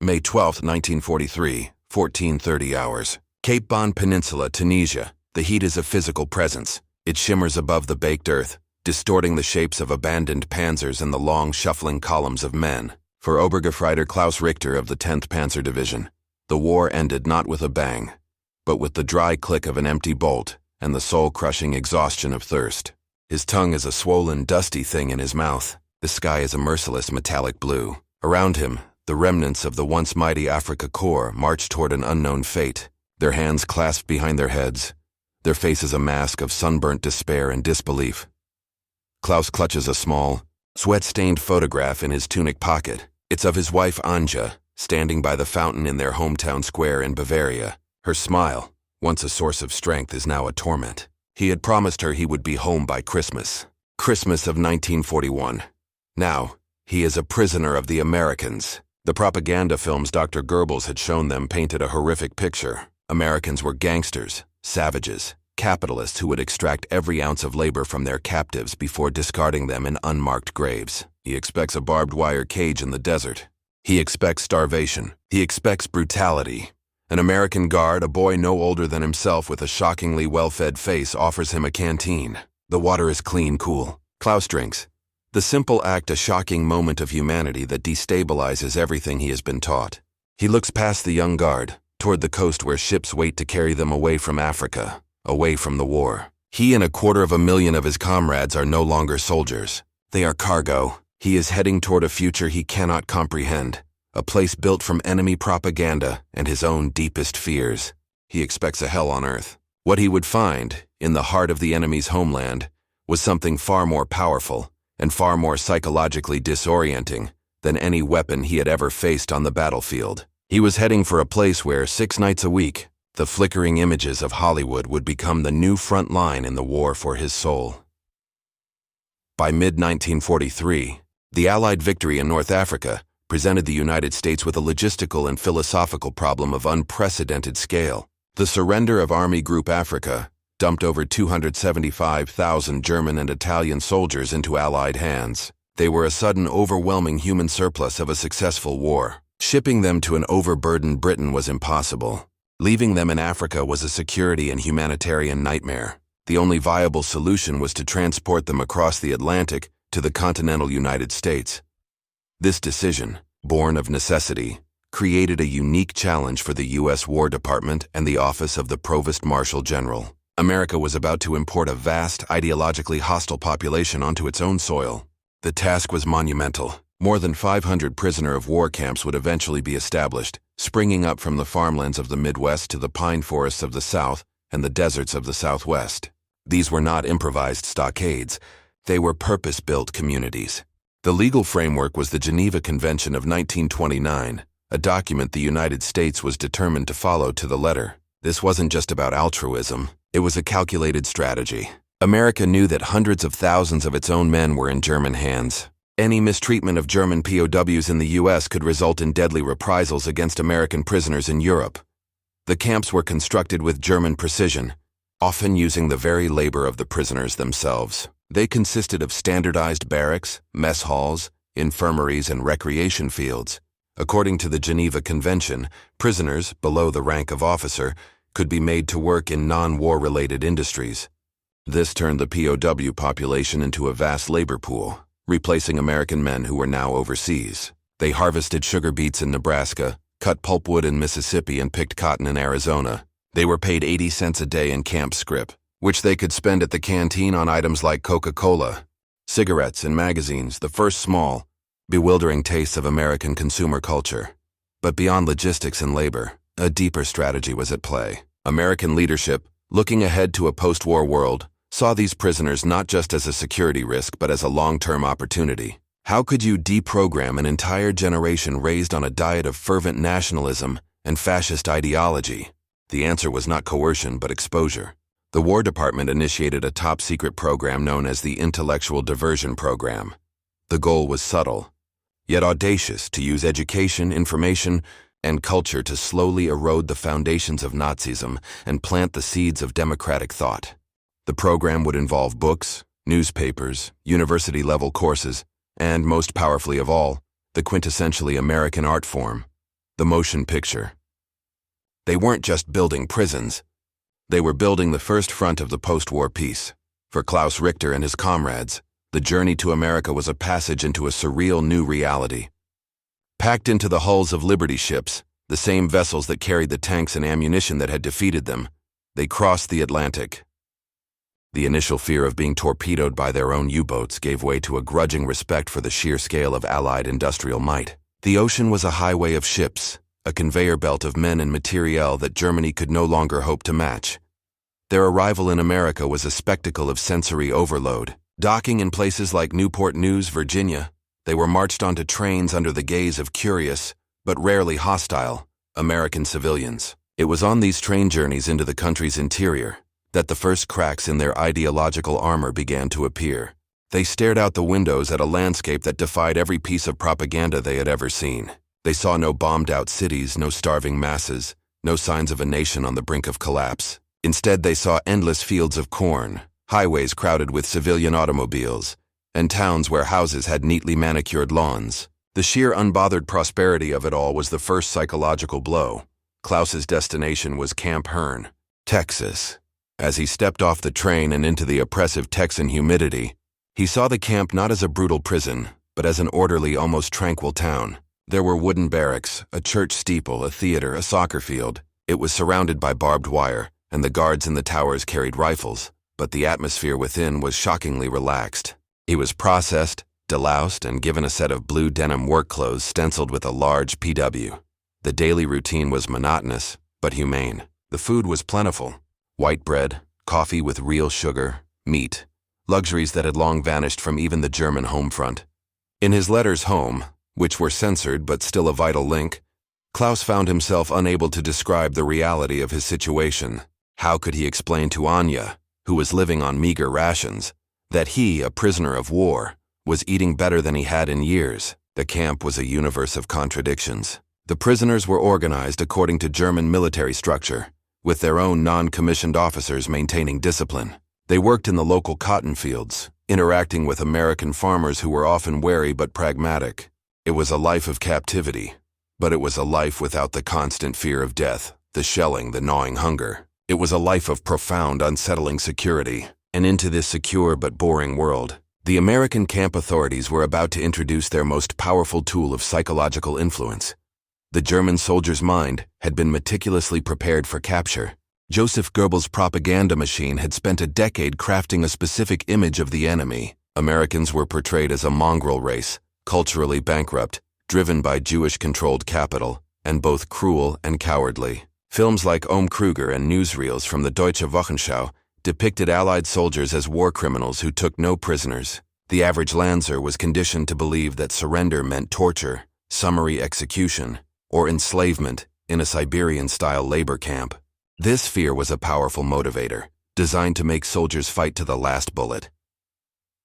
May 12, 1943, 14:30 hours. Cape Bon Peninsula, Tunisia. The heat is a physical presence. It shimmers above the baked earth, distorting the shapes of abandoned panzers and the long, shuffling columns of men. For Obergefreiter Klaus Richter of the 10th Panzer Division, the war ended not with a bang, but with the dry click of an empty bolt and the soul-crushing exhaustion of thirst. His tongue is a swollen, dusty thing in his mouth. The sky is a merciless metallic blue. Around him, the remnants of the once mighty Afrika Korps march toward an unknown fate, their hands clasped behind their heads, their faces a mask of sunburnt despair and disbelief. Klaus clutches a small, sweat-stained photograph in his tunic pocket. It's of his wife Anja, standing by the fountain in their hometown square in Bavaria. Her smile, once a source of strength, is now a torment. He had promised her he would be home by Christmas. Christmas of 1941. Now, he is a prisoner of the Americans. The propaganda films Dr. Goebbels had shown them painted a horrific picture. Americans were gangsters, savages, capitalists who would extract every ounce of labor from their captives before discarding them in unmarked graves. He expects a barbed wire cage in the desert. He expects starvation. He expects brutality. An American guard, a boy no older than himself with a shockingly well-fed face, offers him a canteen. The water is clean, cool. Klaus drinks. The simple act, a shocking moment of humanity that destabilizes everything he has been taught. He looks past the young guard, toward the coast where ships wait to carry them away from Africa, away from the war. He and 250,000 of his comrades are no longer soldiers. They are cargo. He is heading toward a future he cannot comprehend. A place built from enemy propaganda and his own deepest fears. He expects a hell on earth. What he would find, in the heart of the enemy's homeland, was something far more powerful and far more psychologically disorienting than any weapon he had ever faced on the battlefield. He was heading for a place where, 6 nights a week, the flickering images of Hollywood would become the new front line in the war for his soul. By mid-1943, the Allied victory in North Africa presented the United States with a logistical and philosophical problem of unprecedented scale. The surrender of Army Group Africa dumped over 275,000 German and Italian soldiers into Allied hands. They were a sudden, overwhelming human surplus of a successful war. Shipping them to an overburdened Britain was impossible. Leaving them in Africa was a security and humanitarian nightmare. The only viable solution was to transport them across the Atlantic to the continental United States. This decision, born of necessity, created a unique challenge for the U.S. War Department and the Office of the Provost Marshal General. America was about to import a vast, ideologically hostile population onto its own soil. The task was monumental. More than 500 prisoner-of-war camps would eventually be established, springing up from the farmlands of the Midwest to the pine forests of the South and the deserts of the Southwest. These were not improvised stockades. They were purpose-built communities. The legal framework was the Geneva Convention of 1929, a document the United States was determined to follow to the letter. This wasn't just about altruism. It was a calculated strategy. America knew that hundreds of thousands of its own men were in German hands. Any mistreatment of German POWs in the U.S. could result in deadly reprisals against American prisoners in Europe. The camps were constructed with German precision, often using the very labor of the prisoners themselves. They consisted of standardized barracks, mess halls, infirmaries, and recreation fields. According to the Geneva Convention, prisoners, below the rank of officer, could be made to work in non-war-related industries. This turned the POW population into a vast labor pool, replacing American men who were now overseas. They harvested sugar beets in Nebraska, cut pulpwood in Mississippi, and picked cotton in Arizona. They were paid 80 cents a day in camp scrip, which they could spend at the canteen on items like Coca-Cola, cigarettes, and magazines, the first small, bewildering tastes of American consumer culture. But beyond logistics and labor, a deeper strategy was at play. American leadership, looking ahead to a post-war world, saw these prisoners not just as a security risk but as a long-term opportunity. How could you deprogram an entire generation raised on a diet of fervent nationalism and fascist ideology? The answer was not coercion but exposure. The War Department initiated a top-secret program known as the Intellectual Diversion Program. The goal was subtle, yet audacious, to use education, information, and culture to slowly erode the foundations of Nazism and plant the seeds of democratic thought. The program would involve books, newspapers, university-level courses, and, most powerfully of all, the quintessentially American art form, the motion picture. They weren't just building prisons. They were building the first front of the post-war peace. For Klaus Richter and his comrades, the journey to America was a passage into a surreal new reality. Packed into the hulls of Liberty ships, the same vessels that carried the tanks and ammunition that had defeated them, they crossed the Atlantic. The initial fear of being torpedoed by their own U-boats gave way to a grudging respect for the sheer scale of Allied industrial might. The ocean was a highway of ships, a conveyor belt of men and materiel that Germany could no longer hope to match. Their arrival in America was a spectacle of sensory overload. Docking in places like Newport News, Virginia, they were marched onto trains under the gaze of curious, but rarely hostile, American civilians. It was on these train journeys into the country's interior that the first cracks in their ideological armor began to appear. They stared out the windows at a landscape that defied every piece of propaganda they had ever seen. They saw no bombed-out cities, no starving masses, no signs of a nation on the brink of collapse. Instead, they saw endless fields of corn, highways crowded with civilian automobiles, and towns where houses had neatly manicured lawns. The sheer unbothered prosperity of it all was the first psychological blow. Klaus's destination was Camp Hearn, Texas. As he stepped off the train and into the oppressive Texan humidity, he saw the camp not as a brutal prison, but as an orderly, almost tranquil town. There were wooden barracks, a church steeple, a theater, a soccer field. It was surrounded by barbed wire, and the guards in the towers carried rifles, but the atmosphere within was shockingly relaxed. He was processed, deloused, and given a set of blue denim work clothes stenciled with a large PW. The daily routine was monotonous, but humane. The food was plentiful. White bread, coffee with real sugar, meat, luxuries that had long vanished from even the German home front. In his letters home, which were censored but still a vital link, Klaus found himself unable to describe the reality of his situation. How could he explain to Anya, who was living on meager rations, that he, a prisoner of war, was eating better than he had in years? The camp was a universe of contradictions. The prisoners were organized according to German military structure, with their own non-commissioned officers maintaining discipline. They worked in the local cotton fields, interacting with American farmers who were often wary but pragmatic. It was a life of captivity, but it was a life without the constant fear of death, the shelling, the gnawing hunger. It was a life of profound, unsettling security. And into this secure but boring world, the American camp authorities were about to introduce their most powerful tool of psychological influence. The German soldier's mind had been meticulously prepared for capture. Joseph Goebbels' propaganda machine had spent a decade crafting a specific image of the enemy. Americans were portrayed as a mongrel race, culturally bankrupt, driven by Jewish-controlled capital, and both cruel and cowardly. Films like Ohm Kruger and newsreels from the Deutsche Wochenschau depicted Allied soldiers as war criminals who took no prisoners. The average Lancer was conditioned to believe that surrender meant torture, summary execution, or enslavement in a Siberian-style labor camp. This fear was a powerful motivator, designed to make soldiers fight to the last bullet.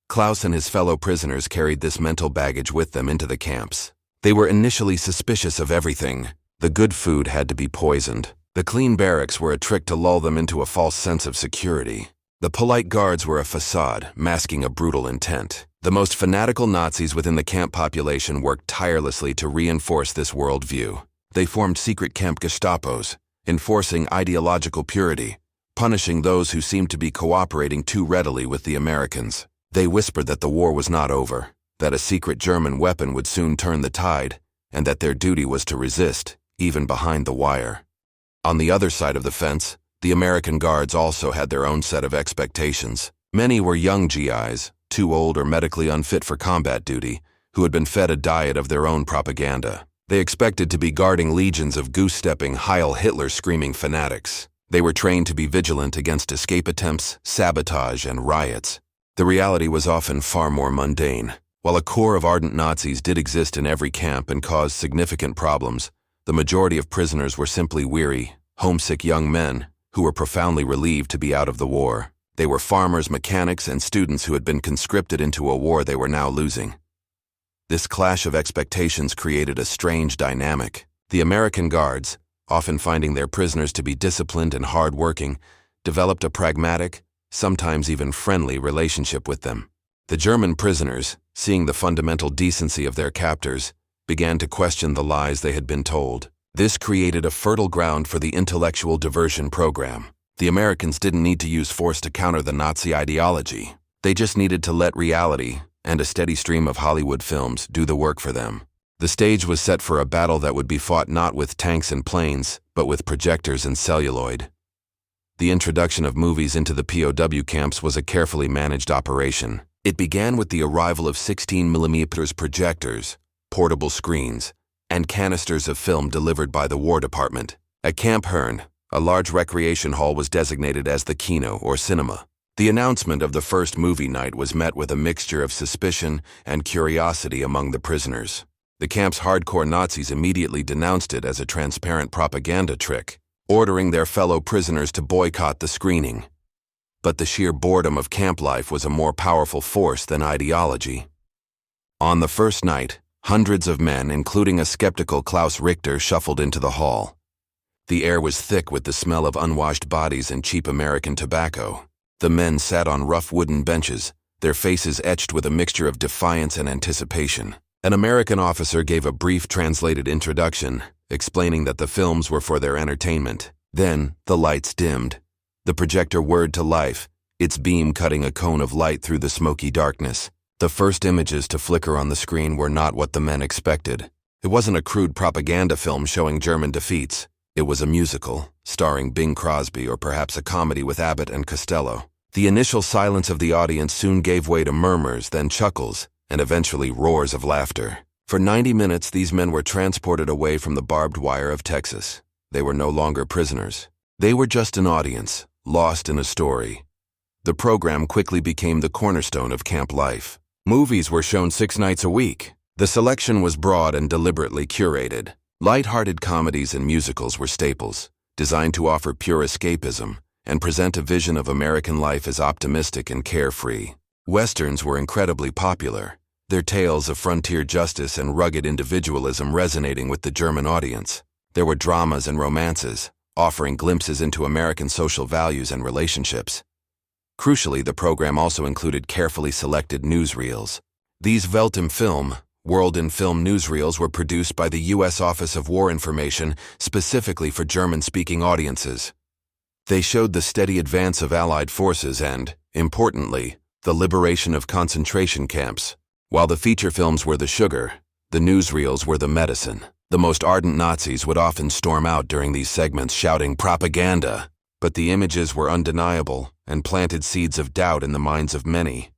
Klaus and his fellow prisoners carried this mental baggage with them into the camps. They were initially suspicious of everything. The good food had to be poisoned. The clean barracks were a trick to lull them into a false sense of security. The polite guards were a facade, masking a brutal intent. The most fanatical Nazis within the camp population worked tirelessly to reinforce this worldview. They formed secret camp Gestapos, enforcing ideological purity, punishing those who seemed to be cooperating too readily with the Americans. They whispered that the war was not over, that a secret German weapon would soon turn the tide, and that their duty was to resist, even behind the wire. On the other side of the fence, the American guards also had their own set of expectations. Many were young GIs, too old or medically unfit for combat duty, who had been fed a diet of their own propaganda. They expected to be guarding legions of goose-stepping, Heil Hitler-screaming fanatics. They were trained to be vigilant against escape attempts, sabotage, and riots. The reality was often far more mundane. While a core of ardent Nazis did exist in every camp and caused significant problems, the majority of prisoners were simply weary, homesick young men who were profoundly relieved to be out of the war. They were farmers, mechanics, and students who had been conscripted into a war they were now losing. This clash of expectations created a strange dynamic. The American guards, often finding their prisoners to be disciplined and hard-working, developed a pragmatic, sometimes even friendly relationship with them. The German prisoners, seeing the fundamental decency of their captors, began to question the lies they had been told. This created a fertile ground for the intellectual diversion program. The Americans didn't need to use force to counter the Nazi ideology. They just needed to let reality, and a steady stream of Hollywood films, do the work for them. The stage was set for a battle that would be fought not with tanks and planes, but with projectors and celluloid. The introduction of movies into the POW camps was a carefully managed operation. It began with the arrival of 16mm projectors, portable screens, and canisters of film delivered by the War Department. At Camp Hearn, a large recreation hall was designated as the kino or cinema. The announcement of the first movie night was met with a mixture of suspicion and curiosity among the prisoners. The camp's hardcore Nazis immediately denounced it as a transparent propaganda trick, ordering their fellow prisoners to boycott the screening. But the sheer boredom of camp life was a more powerful force than ideology. On the first night, hundreds of men, including a skeptical Klaus Richter, shuffled into the hall. The air was thick with the smell of unwashed bodies and cheap American tobacco. The men sat on rough wooden benches, their faces etched with a mixture of defiance and anticipation. An American officer gave a brief translated introduction, explaining that the films were for their entertainment. Then, the lights dimmed. The projector whirred to life, its beam cutting a cone of light through the smoky darkness. The first images to flicker on the screen were not what the men expected. It wasn't a crude propaganda film showing German defeats. It was a musical, starring Bing Crosby, or perhaps a comedy with Abbott and Costello. The initial silence of the audience soon gave way to murmurs, then chuckles, and eventually roars of laughter. For 90 minutes, these men were transported away from the barbed wire of Texas. They were no longer prisoners. They were just an audience, lost in a story. The program quickly became the cornerstone of camp life. Movies were shown 6 nights a week. The selection was broad and deliberately curated. Light-hearted comedies and musicals were staples, designed to offer pure escapism and present a vision of American life as optimistic and carefree. Westerns were incredibly popular, their tales of frontier justice and rugged individualism resonating with the German audience. There were dramas and romances, offering glimpses into American social values and relationships. Crucially, the program also included carefully selected newsreels. These Welt im Film, World in Film newsreels were produced by the U.S. Office of War Information specifically for German-speaking audiences. They showed the steady advance of Allied forces and, importantly, the liberation of concentration camps. While the feature films were the sugar, the newsreels were the medicine. The most ardent Nazis would often storm out during these segments shouting propaganda, but the images were undeniable and planted seeds of doubt in the minds of many.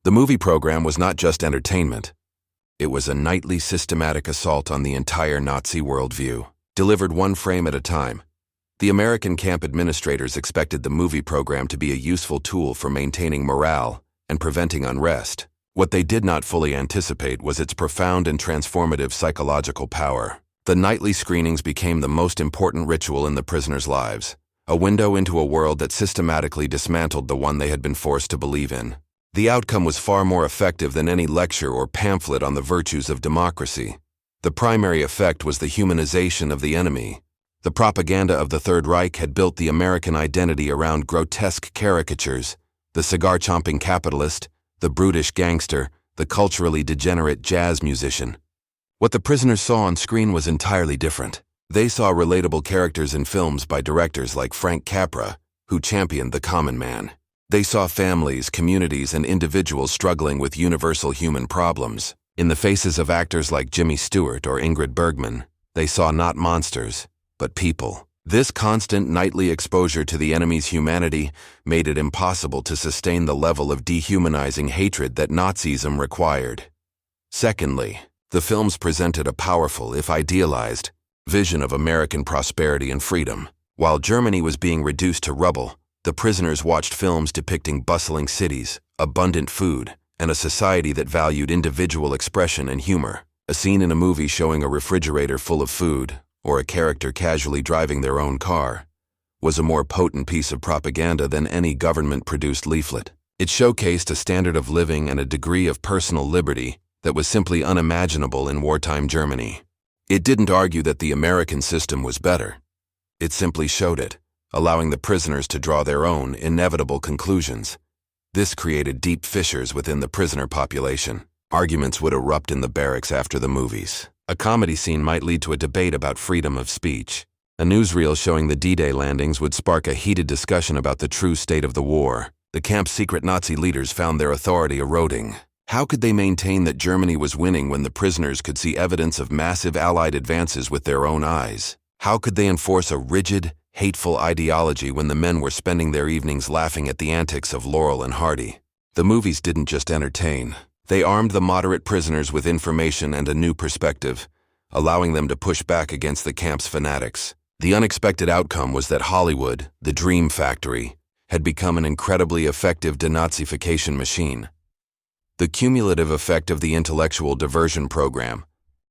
The movie program was not just entertainment. It was a nightly systematic assault on the entire Nazi worldview, delivered one frame at a time. The American camp administrators expected the movie program to be a useful tool for maintaining morale and preventing unrest. What they did not fully anticipate was its profound and transformative psychological power. The nightly screenings became the most important ritual in the prisoners' lives, a window into a world that systematically dismantled the one they had been forced to believe in. The outcome was far more effective than any lecture or pamphlet on the virtues of democracy. The primary effect was the humanization of the enemy. The propaganda of the Third Reich had built the American identity around grotesque caricatures: the cigar-chomping capitalist, the brutish gangster, the culturally degenerate jazz musician. What the prisoners saw on screen was entirely different. They saw relatable characters in films by directors like Frank Capra, who championed the common man. They saw families, communities, and individuals struggling with universal human problems. In the faces of actors like Jimmy Stewart or Ingrid Bergman, they saw not monsters, but people. This constant nightly exposure to the enemy's humanity made it impossible to sustain the level of dehumanizing hatred that Nazism required. Secondly, the films presented a powerful, if idealized, vision of American prosperity and freedom. While Germany was being reduced to rubble, the prisoners watched films depicting bustling cities, abundant food, and a society that valued individual expression and humor. A scene in a movie showing a refrigerator full of food, or a character casually driving their own car, was a more potent piece of propaganda than any government-produced leaflet. It showcased a standard of living and a degree of personal liberty that was simply unimaginable in wartime Germany. It didn't argue that the American system was better. It simply showed it, allowing the prisoners to draw their own inevitable conclusions. This created deep fissures within the prisoner population. Arguments would erupt in the barracks after the movies. A comedy scene might lead to a debate about freedom of speech. A newsreel showing the D-Day landings would spark a heated discussion about the true state of the war. The camp's secret Nazi leaders found their authority eroding. How could they maintain that Germany was winning when the prisoners could see evidence of massive Allied advances with their own eyes? How could they enforce a rigid, hateful ideology when the men were spending their evenings laughing at the antics of Laurel and Hardy? The movies didn't just entertain. They armed the moderate prisoners with information and a new perspective, allowing them to push back against the camp's fanatics. The unexpected outcome was that Hollywood, the dream factory, had become an incredibly effective denazification machine. The cumulative effect of the intellectual diversion program,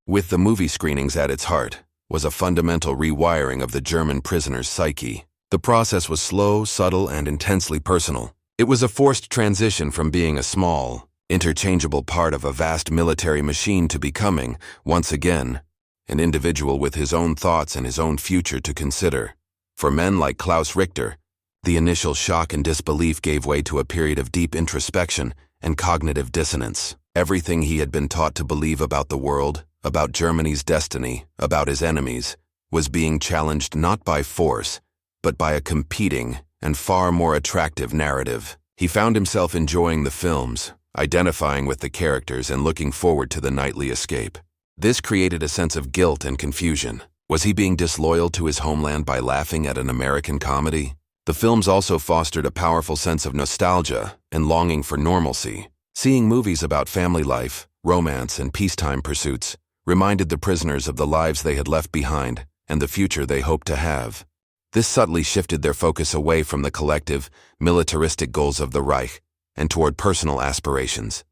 with the movie screenings at its heart, was a fundamental rewiring of the German prisoner's psyche. The process was slow, subtle, and intensely personal. It was a forced transition from being a small, interchangeable part of a vast military machine to becoming, once again, an individual with his own thoughts and his own future to consider. For men like Klaus Richter, the initial shock and disbelief gave way to a period of deep introspection and cognitive dissonance. Everything he had been taught to believe about the world, about Germany's destiny, about his enemies, was being challenged not by force, but by a competing and far more attractive narrative. He found himself enjoying the films, identifying with the characters, and looking forward to the nightly escape. This created a sense of guilt and confusion. Was he being disloyal to his homeland by laughing at an American comedy? The films also fostered a powerful sense of nostalgia and longing for normalcy. Seeing movies about family life, romance, and peacetime pursuits reminded the prisoners of the lives they had left behind and the future they hoped to have. This subtly shifted their focus away from the collective, militaristic goals of the Reich and toward personal aspirations,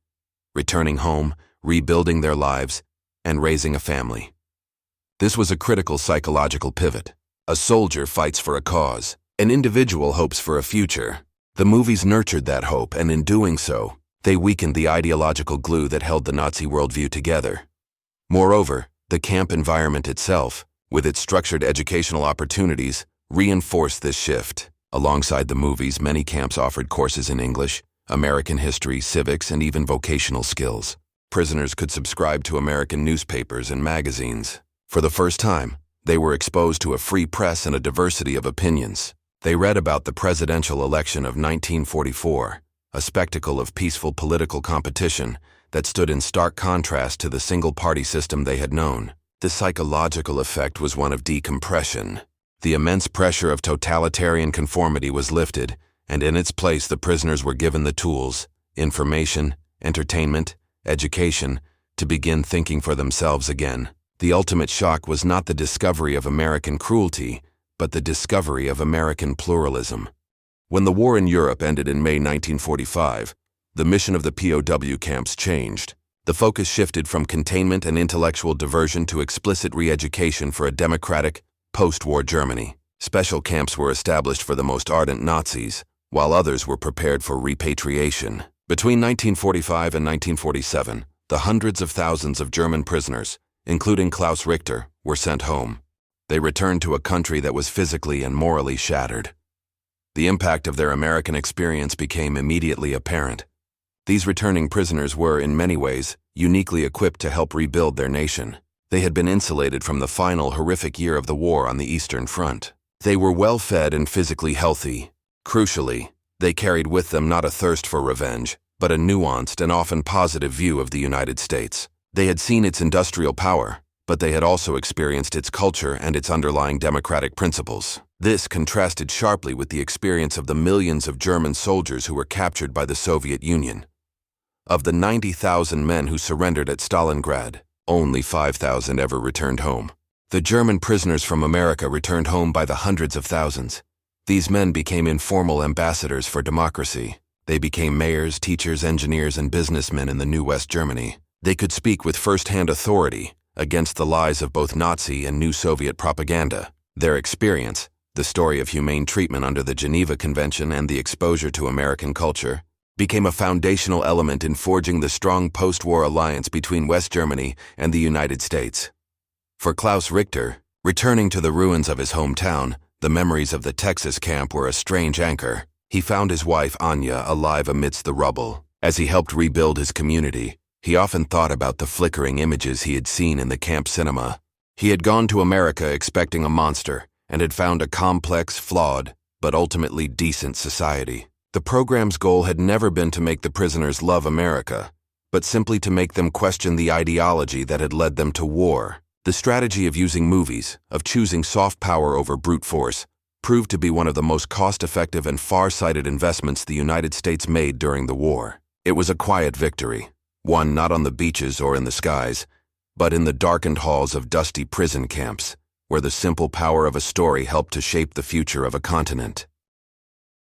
returning home, rebuilding their lives, and raising a family. This was a critical psychological pivot. A soldier fights for a cause. An individual hopes for a future. The movies nurtured that hope, and in doing so, they weakened the ideological glue that held the Nazi worldview together. Moreover, the camp environment itself, with its structured educational opportunities, reinforced this shift. Alongside the movies, many camps offered courses in English, American history, civics, and even vocational skills. Prisoners could subscribe to American newspapers and magazines. For the first time, they were exposed to a free press and a diversity of opinions. They read about the presidential election of 1944, a spectacle of peaceful political competition that stood in stark contrast to the single-party system they had known. The psychological effect was one of decompression. The immense pressure of totalitarian conformity was lifted, and in its place the prisoners were given the tools, information, entertainment, education, to begin thinking for themselves again. The ultimate shock was not the discovery of American cruelty, but the discovery of American pluralism. When the war in Europe ended in May 1945, the mission of the POW camps changed. The focus shifted from containment and intellectual diversion to explicit re-education for a democratic, post-war Germany. Special camps were established for the most ardent Nazis, while others were prepared for repatriation. Between 1945 and 1947, the hundreds of thousands of German prisoners, including Klaus Richter, were sent home. They returned to a country that was physically and morally shattered. The impact of their American experience became immediately apparent. These returning prisoners were, in many ways, uniquely equipped to help rebuild their nation. They had been insulated from the final horrific year of the war on the Eastern Front. They were well-fed and physically healthy. Crucially, they carried with them not a thirst for revenge, but a nuanced and often positive view of the United States. They had seen its industrial power, but they had also experienced its culture and its underlying democratic principles. This contrasted sharply with the experience of the millions of German soldiers who were captured by the Soviet Union. Of the 90,000 men who surrendered at Stalingrad, only 5,000 ever returned home. The German prisoners from America returned home by the hundreds of thousands. These men became informal ambassadors for democracy. They became mayors, teachers, engineers, and businessmen in the new West Germany. They could speak with first-hand authority against the lies of both Nazi and new Soviet propaganda. Their experience, the story of humane treatment under the Geneva Convention and the exposure to American culture, became a foundational element in forging the strong post-war alliance between West Germany and the United States. For Klaus Richter, returning to the ruins of his hometown, the memories of the Texas camp were a strange anchor. He found his wife Anya alive amidst the rubble. As he helped rebuild his community, He often thought about the flickering images he had seen in the camp cinema. He had gone to America expecting a monster and had found a complex, flawed, but ultimately decent society. The program's goal had never been to make the prisoners love America, but simply to make them question the ideology that had led them to war. The strategy of using movies, of choosing soft power over brute force, proved to be one of the most cost-effective and far-sighted investments the United States made during the war. It was a quiet victory, won not on the beaches or in the skies, but in the darkened halls of dusty prison camps, where the simple power of a story helped to shape the future of a continent.